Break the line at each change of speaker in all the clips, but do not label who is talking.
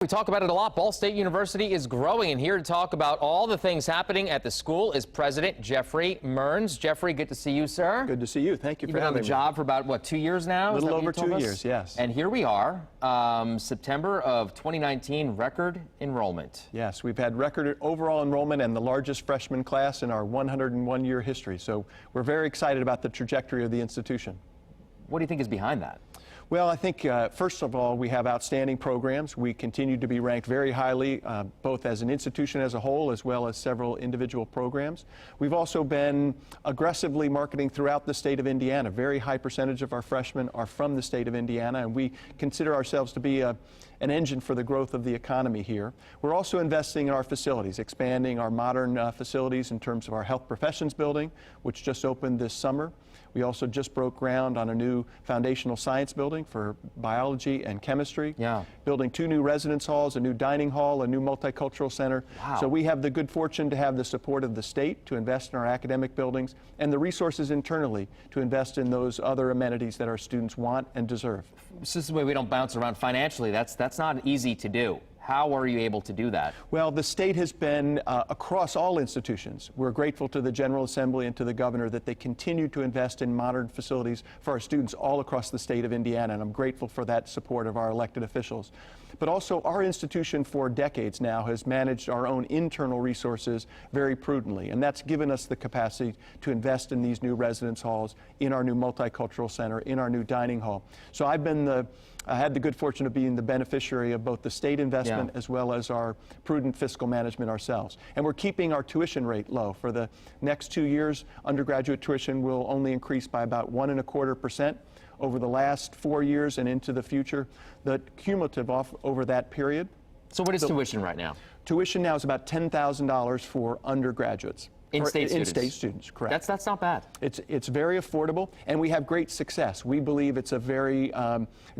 We talk about it a lot. Ball State University is growing, and here to talk about all the things happening at the school is President Jeffrey Mearns. Jeffrey, good to see you, sir.
Good to see you. Thank you for having me.
You've been on the job for about, what, 2 years now?
A little over 2 years, yes.
And here we are, September of 2019, record enrollment.
Yes, we've had record overall enrollment and the largest freshman class in our 101-year history. So we're very excited about the trajectory of the institution.
What do you think is behind that?
Well, I think, first of all, we have outstanding programs. We continue to be ranked very highly, both as an institution as a whole, as well as several individual programs. We've also been aggressively marketing throughout the state of Indiana. A very high percentage of our freshmen are from the state of Indiana, and we consider ourselves to be an engine for the growth of the economy here. We're also investing in our facilities, expanding our modern facilities in terms of our health professions building, which just opened this summer. We also just broke ground on a new foundational science building for biology and chemistry.
Yeah.
Building 2 new residence halls, a new dining hall, a new multicultural center.
Wow.
So we have the good fortune to have the support of the state to invest in our academic buildings and the resources internally to invest in those other amenities that our students want and deserve.
This is the way we don't bounce around financially. That's not easy to do. How are you able to do that?
Well, the state has been across all institutions. We're grateful to the General Assembly and to the governor that they continue to invest in modern facilities for our students all across the state of Indiana, and I'm grateful for that support of our elected officials. But also, our institution for decades now has managed our own internal resources very prudently, and that's given us the capacity to invest in these new residence halls, in our new multicultural center, in our new dining hall. So I had the good fortune of being the beneficiary of both the state investment as well as our prudent fiscal management ourselves. And we're keeping our tuition rate low. For the next 2 years, undergraduate tuition will only increase by about 1.25%. Over the last 4 years and into the future, the cumulative over that period.
So what is tuition right now?
Tuition now is about $10,000 for undergraduates.
In-state students?
In-state students, correct.
That's not bad.
It's very affordable, and we have great success. We believe it's a very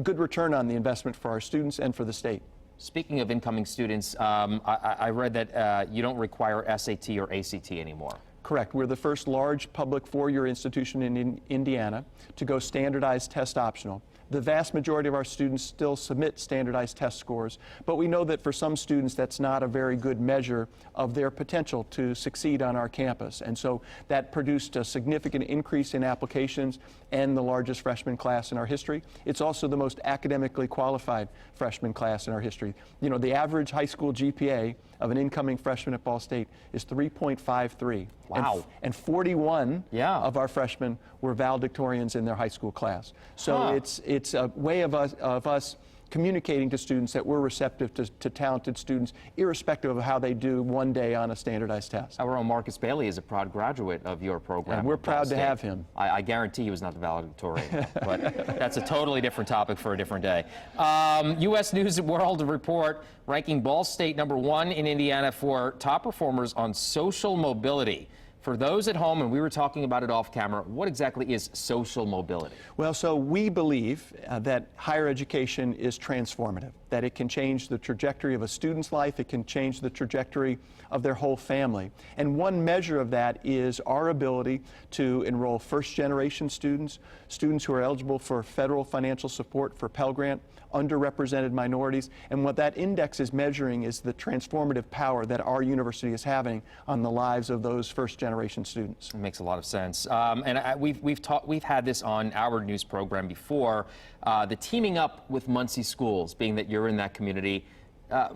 good return on the investment for our students and for the state.
Speaking of incoming students, I read that you don't require SAT or ACT anymore.
Correct. We're the first large public 4-year institution in Indiana to go standardized test optional. The vast majority of our students still submit standardized test scores, but we know that for some students that's not a very good measure of their potential to succeed on our campus. And so that produced a significant increase in applications and the largest freshman class in our history. It's also the most academically qualified freshman class in our history. You know, the average high school GPA of an incoming freshman at Ball State is 3.53.
Wow.
And 41 of our freshmen were valedictorians in their high school class. So it's a way of us communicating to students that we're receptive to talented students, irrespective of how they do one day on a standardized test.
Our own Marcus Bailey is a proud graduate of your program.
And we're proud to have him.
I guarantee he was not the valedictorian, but that's a totally different topic for a different day. U.S. News and World Report ranking Ball State #1 in Indiana for top performers on social mobility. For those at home, and we were talking about it off camera, what exactly is social mobility?
Well, so we believe that higher education is transformative, that it can change the trajectory of a student's life, it can change the trajectory of their whole family. And one measure of that is our ability to enroll first-generation students, students who are eligible for federal financial support for Pell Grant, underrepresented minorities, and what that index is measuring is the transformative power that our university is having on the lives of those first-generation students.
It makes a lot of sense. We've had this on our news program before, the teaming up with Muncie schools, being that you're in that community.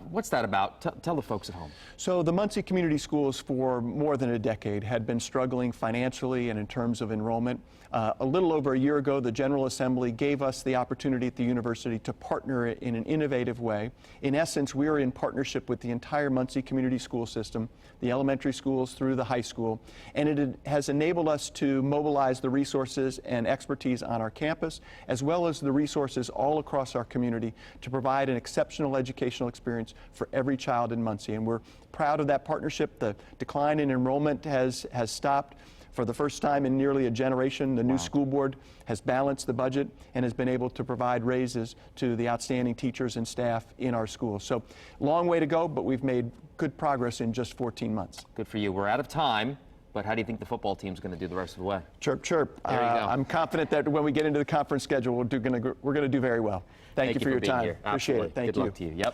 What's that about? Tell the folks at home.
So the Muncie Community Schools for more than a decade had been struggling financially and in terms of enrollment. A little over a year ago, the General Assembly gave us the opportunity at the university to partner in an innovative way. In essence, we're in partnership with the entire Muncie Community School system, the elementary schools through the high school, and it has enabled us to mobilize the resources and expertise on our campus, as well as the resources all across our community to provide an exceptional educational experience for every child in Muncie. And we're proud of that partnership. The decline in enrollment has stopped. For the first time in nearly a generation, the new school board has balanced the budget and has been able to provide raises to the outstanding teachers and staff in our schools. So, long way to go, but we've made good progress in just 14 months.
Good for you. We're out of time. But how do you think the football team's going to do the rest of the way?
Chirp, chirp.
There you go.
I'm confident that when we get into the conference schedule, we're going to do very well. Thank you for your time.
Here.
Appreciate it. Thank you.
Good luck to you. Yep.